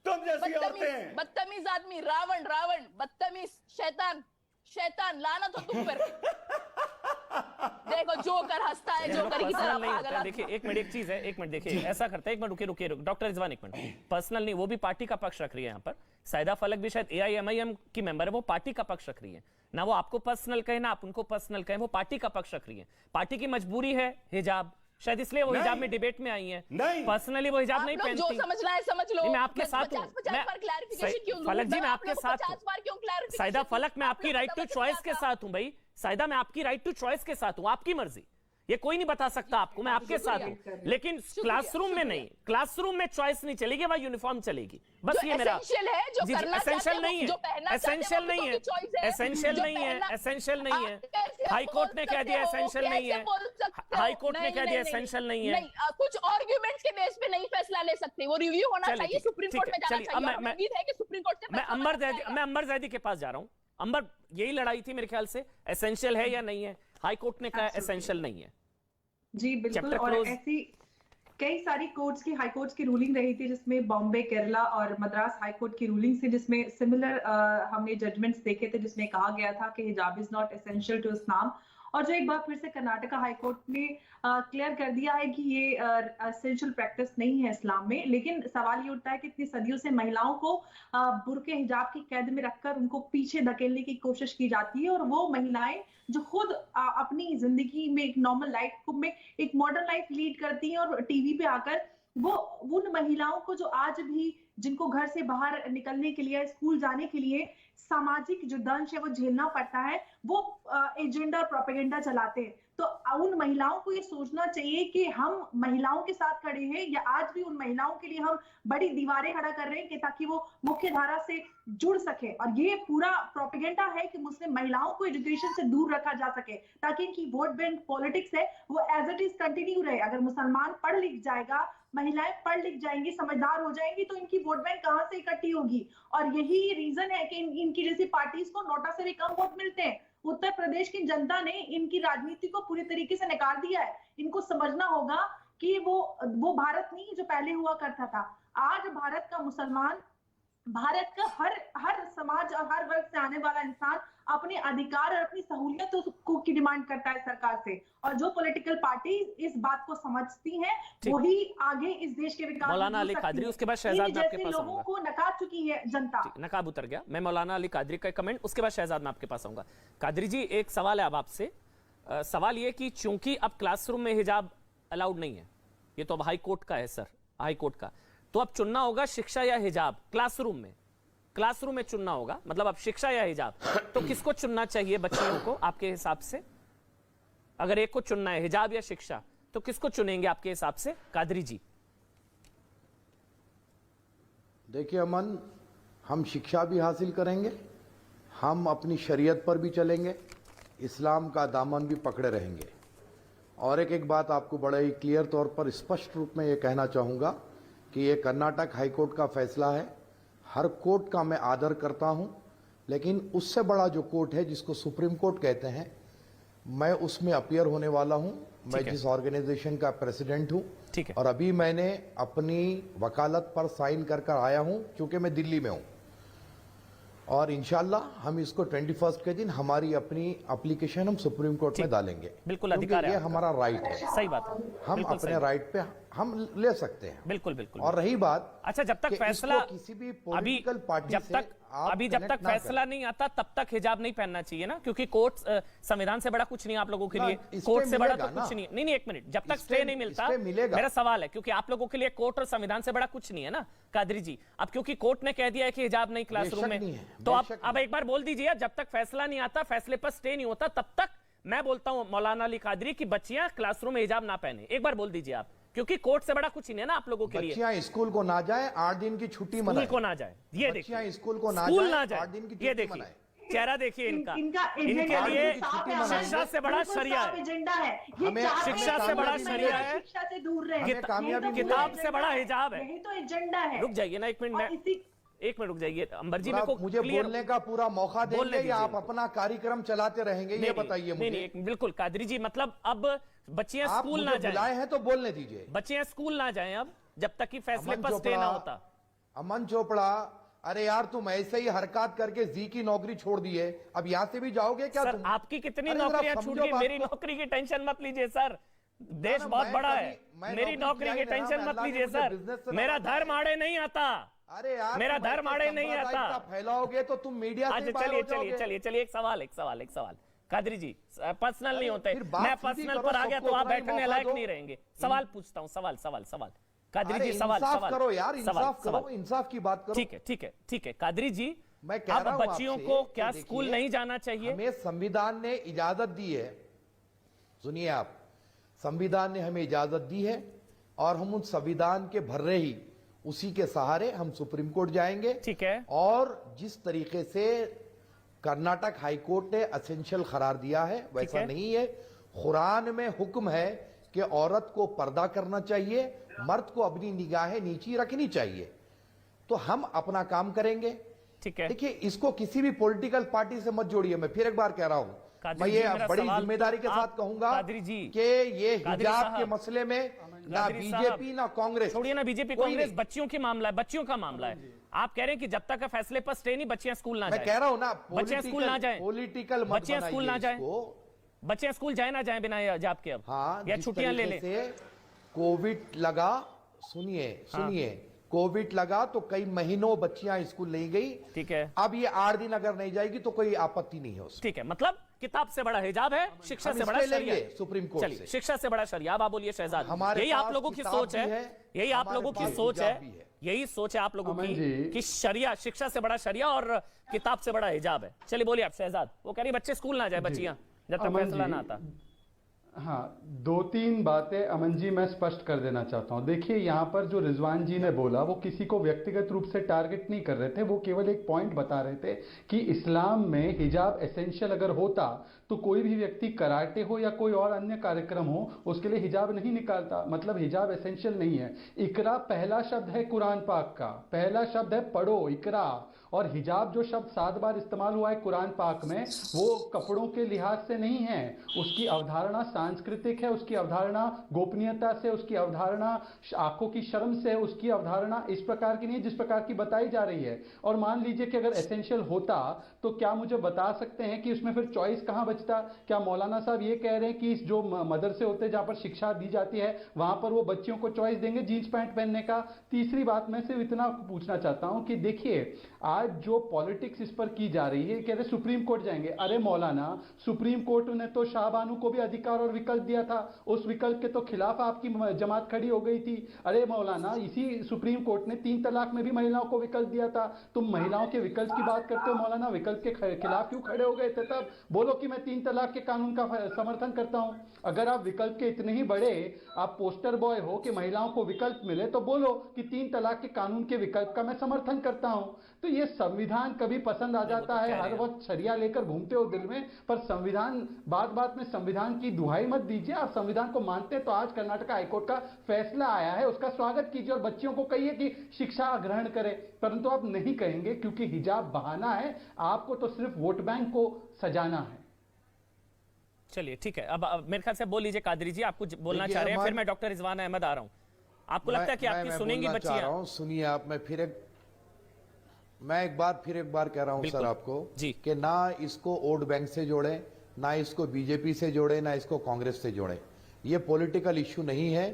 [SPEAKER 1] तुम जैसी औरतें हैं।
[SPEAKER 2] बदतमीज आदमी, रावण रावण, बदतमीज, शैतान शैतान, लानत हो तुम पर। देखो जोकर हंसता है, जोकर की तरह
[SPEAKER 3] पर्सनल नहीं होता
[SPEAKER 2] पागल
[SPEAKER 3] है।
[SPEAKER 2] आदमी।
[SPEAKER 3] देखिए एक मिनट, एक चीज है, एक मिनट देखिए, ऐसा करते हैं, एक मिनट रुकिए रुकिए डॉक्टर रिजवान, एक मिनट। पर्सनल नहीं, वो भी पार्टी का पक्ष रख रही है यहाँ पर। सायदा फलक भी शायद AIMIM की मेंबर है, वो पार्टी का पक्ष रख रही है ना, वो आपको पर्सनल कहे ना आप उनको पर्सनल कहे, वो पार्टी का पक्ष रख रही है। पार्टी की मजबूरी है हिजाब, शायद इसलिए वो
[SPEAKER 1] नहीं।
[SPEAKER 3] हिजाब में डिबेट में आई है।
[SPEAKER 1] नहीं।
[SPEAKER 3] पर्सनली वो हिजाब
[SPEAKER 2] आप
[SPEAKER 3] नहीं
[SPEAKER 2] लोग
[SPEAKER 3] पहनती।
[SPEAKER 2] जो समझना है समझ लो।
[SPEAKER 3] नहीं, मैं आपके साथ हूं।
[SPEAKER 2] 50 बार क्लैरिफिकेशन क्यों दूं?
[SPEAKER 3] फलक जी, मैं
[SPEAKER 2] आप
[SPEAKER 3] आपके
[SPEAKER 2] लोगों को
[SPEAKER 3] साथ
[SPEAKER 2] 50 बार क्यों
[SPEAKER 3] हूं।
[SPEAKER 2] clarification
[SPEAKER 3] सायदा
[SPEAKER 2] दूं?
[SPEAKER 3] फलक, मैं
[SPEAKER 2] आप
[SPEAKER 3] आपकी
[SPEAKER 2] लोगों
[SPEAKER 3] राइट
[SPEAKER 2] को
[SPEAKER 3] टू
[SPEAKER 2] समझ
[SPEAKER 3] चॉइस
[SPEAKER 2] नहीं
[SPEAKER 3] के
[SPEAKER 2] आता।
[SPEAKER 3] साथ हूं भाई। सायदा, मैं आपकी राइट टू चॉइस के साथ हूं, आपकी मर्जी, ये कोई नहीं बता सकता आपको, मैं आपके साथ हूं। लेकिन क्लासरूम में नहीं, क्लासरूम में चॉइस नहीं चलेगी, वहां यूनिफॉर्म चलेगी, बस
[SPEAKER 2] जो
[SPEAKER 3] ये मेरा
[SPEAKER 2] essential है, जो
[SPEAKER 3] जी,
[SPEAKER 2] करना
[SPEAKER 3] essential
[SPEAKER 2] चाहते हैं,
[SPEAKER 3] नहीं है,
[SPEAKER 2] जो पहनना चाहते हैं,
[SPEAKER 3] essential
[SPEAKER 2] वो
[SPEAKER 3] नहीं
[SPEAKER 2] तो
[SPEAKER 3] है,
[SPEAKER 2] उनकी choice है।
[SPEAKER 3] essential
[SPEAKER 2] जो
[SPEAKER 3] नहीं है,
[SPEAKER 2] पहनना-
[SPEAKER 3] essential नहीं है।
[SPEAKER 2] आप कैसे
[SPEAKER 3] हाई कोर्ट ने
[SPEAKER 2] बोल
[SPEAKER 3] कह दिया
[SPEAKER 2] सकते हो?
[SPEAKER 3] essential नहीं है।
[SPEAKER 2] कैसे बोल सकते हो?
[SPEAKER 3] हाई कोर्ट ने
[SPEAKER 2] नहीं,
[SPEAKER 3] कह दिया
[SPEAKER 2] नहीं,
[SPEAKER 3] essential नहीं है।
[SPEAKER 2] नहीं, कुछ आर्ग्यूमेंट्स के बेस पे नहीं फैसला ले सकते, वो रिव्यू होना
[SPEAKER 3] चलिए,
[SPEAKER 2] चाहिए,
[SPEAKER 3] ठीक है,
[SPEAKER 2] सुप्रीम
[SPEAKER 3] ठीक
[SPEAKER 2] कोर्ट
[SPEAKER 3] है,
[SPEAKER 2] में जाना
[SPEAKER 3] चलिए, अब
[SPEAKER 2] चाहिए।
[SPEAKER 3] मैं-
[SPEAKER 2] और
[SPEAKER 3] मैं-
[SPEAKER 2] उम्मीद है कि सुप्रीम कोर्ट से
[SPEAKER 3] मैं
[SPEAKER 2] फैसला
[SPEAKER 3] अंबर
[SPEAKER 2] होना
[SPEAKER 3] जैदी,
[SPEAKER 2] चाहिए।
[SPEAKER 3] मैं अंबर जैदी के पास जा रहा हूं। अंबर, यही लड़ाई थी मेरे ख्याल से, एसेंशियल है या नहीं है। हाई कोर्ट ने कहा एसेंशियल नहीं है।
[SPEAKER 5] जी बिल्कुल।
[SPEAKER 3] Chapter
[SPEAKER 5] और
[SPEAKER 3] close।
[SPEAKER 5] ऐसी कई सारी कोर्ट्स की, हाई कोर्ट्स की रूलिंग रही थी, जिसमें बॉम्बे, केरला और मद्रास हाई कोर्ट की रूलिंग थी, जिसमें सिमिलर हमने जजमेंट्स देखे थे, जिसमें कहा गया था कि हिजाब is not essential to Islam. और जो एक बार फिर से कर्नाटका हाई कोर्ट ने क्लियर कर दिया है कि ये एसेंशियल प्रैक्टिस नहीं है इस्लाम में। लेकिन सवाल ये उठता है कि इतनी सदियों से महिलाओं को बुर्के हिजाब की कैद में रखकर उनको पीछे धकेलने की कोशिश की जाती है, और वो महिलाएं जो खुद अपनी जिंदगी में एक नॉर्मल लाइफ में एक मॉडर्न लाइफ लीड करती हैं, और टीवी पे आकर वो उन महिलाओं को जो आज भी, जिनको घर से बाहर निकलने के लिए, स्कूल जाने के लिए सामाजिक जो दंश है वो झेलना पड़ता है, वो एजेंडा प्रोपेगेंडा चलाते हैं। तो उन महिलाओं को ये सोचना चाहिए कि हम महिलाओं के साथ खड़े हैं, या आज भी उन महिलाओं के लिए हम बड़ी दीवारें खड़ा कर रहे हैं कि ताकि वो मुख्य धारा से जुड़ सके। और ये पूरा प्रोपेगेंडा है कि मुस्लिम महिलाओं को एजुकेशन से दूर रखा जा सके, ताकि इनकी वोट बैंक पॉलिटिक्स है वो एज इट इज कंटिन्यू रहे। अगर मुसलमान पढ़ लिख जाएगा, महिलाएं पढ़ लिख जाएंगी, समझदार हो जाएंगी, तो इनकी वोट बैंक कहां से इकट्ठी होगी? और यही रीजन है कि इनकी जैसी पार्टीज को नोटा से भी कम वोट मिलते हैं। उत्तर प्रदेश की जनता ने इनकी राजनीति को पूरी तरीके से नकार दिया है। इनको समझना होगा कि वो भारत नहीं जो पहले हुआ करता था। आज भारत का मुसलमान, भारत का हर समाज और हर वर्ग से आने वाला इंसान अपने अधिकार और अपनी सहूलियतों की डिमांड करता है सरकार से। और जो पॉलिटिकल पार्टी इस बात को समझती हैं, वही आगे इस देश के विकास
[SPEAKER 3] मौलाना अली कादरी, उसके बाद शहजाद मैं आपके पास
[SPEAKER 5] लोगों
[SPEAKER 3] आऊंगा।
[SPEAKER 5] को नकार चुकी है जनता।
[SPEAKER 3] नकाब उतर गया। मैं मौलाना अली कादरी का कमेंट, उसके बाद शहजाद मैं आपके पास आऊंगा। कादरी जी, एक सवाल है अब आपसे। सवाल ये कि चूंकि अब क्लासरूम में हिजाब अलाउड नहीं है, ये तो अब हाई कोर्ट का है सर, हाई कोर्ट का, तो अब चुनना होगा शिक्षा या हिजाब क्लासरूम में। क्लासरूम में चुनना होगा, मतलब अब शिक्षा या हिजाब, तो किसको चुनना चाहिए बच्चियों को आपके हिसाब से? अगर एक को चुनना है, हिजाब या शिक्षा, तो किसको चुनेंगे आपके हिसाब से? कादरी जी।
[SPEAKER 6] देखिए अमन, हम शिक्षा भी हासिल करेंगे, हम अपनी शरीयत पर भी चलेंगे, इस्लाम का दामन भी पकड़े रहेंगे। और एक बात आपको बड़े ही क्लियर तौर पर स्पष्ट रूप में ये कहना चाहूँगा कि ये कर्नाटक हाई कोर्ट का फैसला है। हर कोर्ट का मैं आदर करता हूं, लेकिन उससे बड़ा जो कोर्ट है जिसको सुप्रीम कोर्ट कहते हैं, मैं उसमें अपीयर होने वाला हूं। मैं जिस ऑर्गेनाइजेशन का प्रेसिडेंट हूं,
[SPEAKER 3] ठीक है,
[SPEAKER 6] और अभी मैंने अपनी वकालत पर साइन कर आया हूं, क्योंकि मैं दिल्ली में हूं। और इंशाल्लाह हम इसको 21 के दिन हमारी अपनी एप्लीकेशन हम सुप्रीम कोर्ट में डालेंगे।
[SPEAKER 3] बिल्कुल अधिकार है,
[SPEAKER 6] ये हमारा राइट है।
[SPEAKER 3] सही बात है,
[SPEAKER 6] हम अपने राइट पे हम ले सकते हैं।
[SPEAKER 3] बिल्कुल बिल्कुल।
[SPEAKER 6] और रही बात,
[SPEAKER 3] अच्छा, जब तक फैसला
[SPEAKER 6] किसी भी पॉलिटिकल पार्टी
[SPEAKER 3] जब तक फैसला नहीं आता तब तक हिजाब नहीं पहनना चाहिए ना, क्योंकि कोर्ट संविधान से बड़ा कुछ नहीं आप लोगों के लिए, कोर्ट से बड़ा तो कुछ नहीं। नहीं, एक मिनट, जब तक स्टे नहीं मिलता, मेरा सवाल है, क्योंकि आप लोगों के लिए कोर्ट और संविधान से बड़ा कुछ नहीं है ना कादरी जी। अब क्योंकि कोर्ट ने कह दिया है कि हिजाब नहीं क्लासरूम में, तो अब एक बार बोल दीजिए, जब तक फैसला नहीं आता, फैसले पर स्टे नहीं होता, तब तक मैं बोलता हूं मौलाना अली कादरी की बच्चियां क्लासरूम में हिजाब ना पहने। एक बार बोल दीजिए आप, क्योंकि कोर्ट से बड़ा कुछ नहीं है ना आप लोगों के लिए।
[SPEAKER 6] बच्चियां स्कूल को ना जाए, 8 दिन की छुट्टी मनाएं।
[SPEAKER 3] स्कूल को ना जाए, ये देखिए,
[SPEAKER 6] स्कूल को ना जाए, 8 दिन की
[SPEAKER 3] ये
[SPEAKER 6] छुट्टी
[SPEAKER 3] देखिए
[SPEAKER 6] मनाएं।
[SPEAKER 3] चेहरा देखिए इनका,
[SPEAKER 5] इनके
[SPEAKER 3] लिए शिक्षा से बड़ा शरिया है,
[SPEAKER 5] एजेंडा है।
[SPEAKER 3] शिक्षा से बड़ा शरिया है,
[SPEAKER 5] शिक्षा से दूर रहे,
[SPEAKER 3] किताब से बड़ा हिजाब है।
[SPEAKER 5] यही तो एजेंडा है।
[SPEAKER 3] रुक जाइए ना एक मिनट, एक मिनट रुक जाइए अंबर जी,
[SPEAKER 6] मुझे बोलने का पूरा मौका देंगे या आप अपना कार्यक्रम चलाते रहेंगे, ये बताइए मुझे।
[SPEAKER 3] नहीं, बिल्कुल कादरी जी, मतलब अब बच्चियां स्कूल ना जाएं,
[SPEAKER 6] बुलाए हैं तो बोलने दीजिए।
[SPEAKER 3] बच्चियां स्कूल ना जाएं अब, जब तक कि फैसले पर स्टे ना होता।
[SPEAKER 6] अमन चोपड़ा, अरे यार तुम ऐसे ही हरकत करके जी की नौकरी छोड़ दी है, अब यहां से भी जाओगे क्या?
[SPEAKER 3] सर, आपकी कितनी नौकरियां छूट गई, मेरी नौकरी की टेंशन मत लीजिए सर, देश बहुत बड़ा है, मेरी नौकरी की टेंशन मत लीजिए सर, मेरा धर्म आड़े नहीं आता।
[SPEAKER 6] अरे यार,
[SPEAKER 3] मेरा धर्म आड़े नहीं आता।
[SPEAKER 6] फैलाओगे तो तुम मीडिया से
[SPEAKER 3] चलिए एक सवाल कादरी जी, पर्सनल नहीं होते, मैं पर्सनल पर आ गया तो आप बैठने लायक नहीं रहेंगे। सवाल पूछता हूं, सवाल कादरी जी, सवाल
[SPEAKER 6] करो यार, इंसाफ करो, इंसाफ की बात करो।
[SPEAKER 3] ठीक है कादरी जी,
[SPEAKER 6] मैं कह रहा हूं
[SPEAKER 3] बच्चियों को क्या स्कूल नहीं जाना चाहिए?
[SPEAKER 6] हमें संविधान ने इजाजत दी है, सुनिए आप, संविधान ने हमें इजाजत दी है, और हम उन संविधान के भर्रे ही उसी के सहारे हम सुप्रीम कोर्ट जाएंगे।
[SPEAKER 3] ठीक है।
[SPEAKER 6] और जिस तरीके से कर्नाटक हाई कोर्ट ने एसेंशियल करार दिया है, वैसा नहीं है। कुरान में हुक्म है कि औरत को पर्दा करना चाहिए, मर्द को अपनी निगाहें नीची रखनी चाहिए। तो हम अपना काम करेंगे।
[SPEAKER 3] ठीक है।
[SPEAKER 6] देखिए, इसको किसी भी पॉलिटिकल पार्टी से मत जोड़िए। मैं फिर एक बार कह रहा हूं,
[SPEAKER 3] कादरी
[SPEAKER 6] मैं
[SPEAKER 3] जी,
[SPEAKER 6] ये
[SPEAKER 3] मेरा
[SPEAKER 6] बड़ी
[SPEAKER 3] सवाल
[SPEAKER 6] जिम्मेदारी के
[SPEAKER 3] तो
[SPEAKER 6] साथ
[SPEAKER 3] आप-
[SPEAKER 6] कहूंगा
[SPEAKER 3] कादरी जी,
[SPEAKER 6] कि ये
[SPEAKER 3] कादरी
[SPEAKER 6] हिजाब
[SPEAKER 3] साहब,
[SPEAKER 6] के मसले में ना
[SPEAKER 3] कादरी साहब,
[SPEAKER 6] बीजेपी ना कांग्रेस,
[SPEAKER 3] छोड़िए ना बीजेपी
[SPEAKER 6] कोई
[SPEAKER 3] कांग्रेस,
[SPEAKER 6] नहीं।
[SPEAKER 3] बच्चियों की मामला है, बच्चियों का मामला है। आप कह रहे हैं कि जब तक फैसले पर स्टे नहीं, बच्चियां स्कूल ना
[SPEAKER 6] मैं
[SPEAKER 3] जाए।
[SPEAKER 6] कह रहा हूं ना,
[SPEAKER 3] बच्चियां स्कूल ना जाए,
[SPEAKER 6] पॉलिटिकल मत
[SPEAKER 3] बच्चियां स्कूल ना
[SPEAKER 6] बनाइए
[SPEAKER 3] जाए,
[SPEAKER 6] इसको।
[SPEAKER 3] बच्चियां स्कूल जाए ना जाए बिना हिजाब के अब,
[SPEAKER 6] हाँ,
[SPEAKER 3] या
[SPEAKER 6] जिस
[SPEAKER 3] छुट्टियां ले
[SPEAKER 6] तरीके
[SPEAKER 3] ले।
[SPEAKER 6] से कोविड लगा, सुनिए सुनिए, कोविड लगा तो कई महीनों बच्चियां स्कूल नहीं गई।
[SPEAKER 3] ठीक है,
[SPEAKER 6] अब ये 8 दिन अगर नहीं जाएगी तो कोई आपत्ति नहीं है उसमें।
[SPEAKER 3] ठीक है, मतलब किताब से बड़ा हिजाब है, शिक्षा
[SPEAKER 6] हम
[SPEAKER 3] से बड़ा
[SPEAKER 6] इसके
[SPEAKER 3] शरिया
[SPEAKER 6] लेंगे
[SPEAKER 3] है।
[SPEAKER 6] सुप्रीम कोर्ट
[SPEAKER 3] चलिए,
[SPEAKER 6] से।
[SPEAKER 3] शिक्षा से बड़ा शरिया। अब आप बोलिए शहजाद,
[SPEAKER 6] हमारे
[SPEAKER 3] यही आप
[SPEAKER 6] पास
[SPEAKER 3] लोगों की
[SPEAKER 6] किताब
[SPEAKER 3] सोच
[SPEAKER 6] भी
[SPEAKER 3] है,
[SPEAKER 6] है,
[SPEAKER 3] यही आप
[SPEAKER 6] हमारे
[SPEAKER 3] लोगों की
[SPEAKER 6] पास
[SPEAKER 3] सोच है,
[SPEAKER 6] हिजाब भी है।
[SPEAKER 3] यही सोच है आप लोगों
[SPEAKER 4] अमन
[SPEAKER 3] की
[SPEAKER 4] जी।
[SPEAKER 3] कि शरिया, शिक्षा से बड़ा शरिया और किताब से बड़ा हिजाब है। चलिए बोलिए आप शहजाद। वो कह रही बच्चे स्कूल ना जाए, बच्चियां, जब तक
[SPEAKER 4] अमन
[SPEAKER 3] फैसला
[SPEAKER 4] जी,
[SPEAKER 3] ना आता।
[SPEAKER 4] हाँ, 2-3 बातें अमन जी मैं स्पष्ट कर देना चाहता हूं। देखिए, यहां पर जो रिजवान जी ने बोला वो किसी को व्यक्तिगत रूप से टारगेट नहीं कर रहे थे, वो केवल एक पॉइंट बता रहे थे कि इस्लाम में हिजाब एसेंशियल अगर होता तो कोई भी व्यक्ति कराटे हो या कोई और अन्य कार्यक्रम हो उसके लिए हिजाब नहीं निकालता। मतलब हिजाब एसेंशियल नहीं है। इकरा पहला शब्द है कुरान पाक का, पहला शब्द है पढ़ो, इकरा। और हिजाब जो शब्द 7 बार इस्तेमाल हुआ है कुरान पाक में, वो कपड़ों के लिहाज से नहीं है। उसकी अवधारणा सांस्कृतिक है, उसकी अवधारणा गोपनीयता से, उसकी अवधारणा आंखों की शर्म से, उसकी अवधारणा इस प्रकार की नहीं है जिस प्रकार की बताई जा रही है। और मान लीजिए कि अगर एसेंशियल होता तो क्या मुझे बता सकते हैं कि उसमें फिर चॉइस कहां बचता? क्या मौलाना साहब ये कह रहे हैं कि जो मदरसे होते हैं जहां पर शिक्षा दी जाती है वहां पर वो बच्चियों को चॉइस देंगे जींस पैंट पहनने का? तीसरी बात मैं सिर्फ इतना पूछना चाहता हूं कि देखिए, आज जो पॉलिटिक्स इस पर की जा रही है, कह रहे सुप्रीम कोर्ट जाएंगे। अरे मौलाना, सुप्रीम कोर्ट ने तो शाहबानू को भी अधिकार और विकल्प दिया था, उस विकल्प के तो खिलाफ आपकी जमात खड़ी हो गई थी। अरे मौलाना, इसी सुप्रीम कोर्ट ने 3 तलाक में भी महिलाओं को विकल्प दिया था। तुम महिलाओं के विकल्प की बात करते हो मौलाना, विकल्प के खिलाफ क्यों खड़े हो गए थे? तब बोलो कि मैं 3 तलाक के कानून का समर्थन करता हूं। अगर आप विकल्प के इतने ही बड़े आप पोस्टर बॉय हो कि महिलाओं को विकल्प मिले, तो बोलो कि 3 तलाक के कानून के विकल्प का मैं समर्थन करता हूं। तो ये संविधान कभी पसंद आ जाता है, हर वक्त शरिया लेकर घूमते हो दिल में, पर संविधान, बात बात में संविधान की दुहाई मत दीजिए। आप संविधान को मानते हैं तो आज कर्नाटक हाईकोर्ट का फैसला आया है, उसका स्वागत कीजिए और बच्चियों को कहिए कि शिक्षा ग्रहण करें। परंतु आप नहीं कहेंगे क्योंकि हिजाब बहाना है, आपको तो सिर्फ वोट बैंक को सजाना है।
[SPEAKER 3] चलिए ठीक है, अब मेरे ख्याल से बोल लीजिए कादरी जी, आपको बोलना
[SPEAKER 6] देखिए,
[SPEAKER 3] चाह रहे हैं,
[SPEAKER 6] अमन,
[SPEAKER 3] फिर मैं डॉक्टर रिजवान अहमद आ रहा हूं। आपको लगता है कि आपकी सुनेंगी बच्चियां?
[SPEAKER 6] सुनिए आप, मैं एक बार कह रहा हूं सर आपको
[SPEAKER 3] जी,
[SPEAKER 6] कि ना इसको वोट बैंक से जोड़े, ना इसको बीजेपी से जोड़े, ना इसको कांग्रेस से जोड़े। ये पॉलिटिकल इश्यू नहीं है।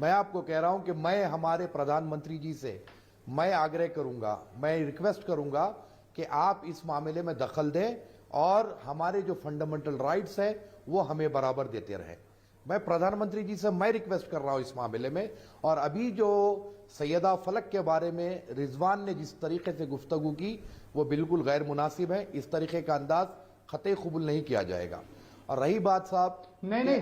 [SPEAKER 6] मैं आपको कह रहा हूं कि मैं हमारे प्रधानमंत्री जी से मैं आग्रह करूंगा, मैं रिक्वेस्ट करूंगा कि आप इस मामले में दखल दें और हमारे जो फंडामेंटल राइट्स है वो हमें बराबर देते रहें। मैं प्रधानमंत्री जी से मैं रिक्वेस्ट कर रहा हूं इस मामले में। और अभी जो सैयदा फलक के बारे में रिजवान ने जिस तरीके से गुफ्तगू की वो बिल्कुल गैर मुनासिब है। इस तरीके का अंदाज खते कबूल नहीं किया जाएगा। और रही बात साहब,
[SPEAKER 4] नहीं,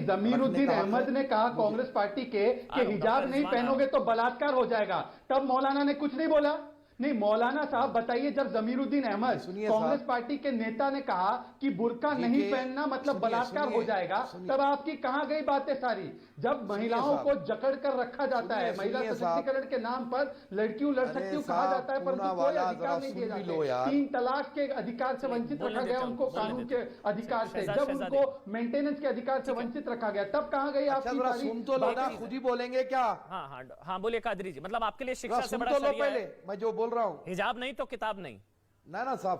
[SPEAKER 4] जमीरुद्दीन अहमद ने कहा कांग्रेस पार्टी के कि हिजाब नहीं पहनोगे तो बलात्कार हो जाएगा। तब मौलाना ने कुछ नहीं बोला। नहीं मौलाना साहब बताइए, जब जमीरुद्दीन अहमद कांग्रेस पार्टी के नेता ने कहा कि बुर्का नहीं पहनना मतलब बलात्कार हो जाएगा, तब आपकी कहां गई बातें सारी? जब महिलाओं को जकड़ कर रखा जाता है, महिला सशक्तिकरण के नाम पर लड़कियों लड़ सकती हूँ कहा जाता है, परंतु कोई अधिकार नहीं दिए जाते। 3 तलाक के अधिकार से वंचित रखा गया उनको, कानून के अधिकार से। जब उनको मेंटेनेंस के अधिकार से वंचित रखा गया, तब कहां गई आपकी?
[SPEAKER 6] सुन तो लो ना, खुद ही बोलेंगे क्या?
[SPEAKER 3] हाँ बोलिए कादरी जी, मतलब आपके लिए शिक्षा से बड़ा
[SPEAKER 6] शरिया है? मैं जो बोल रहा हूं,
[SPEAKER 3] हिजाब नहीं तो किताब नहीं।
[SPEAKER 6] ना साहब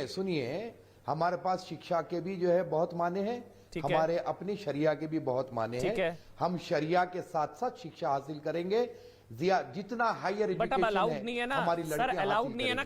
[SPEAKER 6] सुनिए, हमारे पास शिक्षा के भी जो है बहुत माने हैं, हमारे अपने शरिया के भी बहुत माने हैं। हम शरिया के साथ साथ शिक्षा हासिल करेंगे, जितना हायर एजुकेशन है हमारी लड़कियां हासिल करेंगी।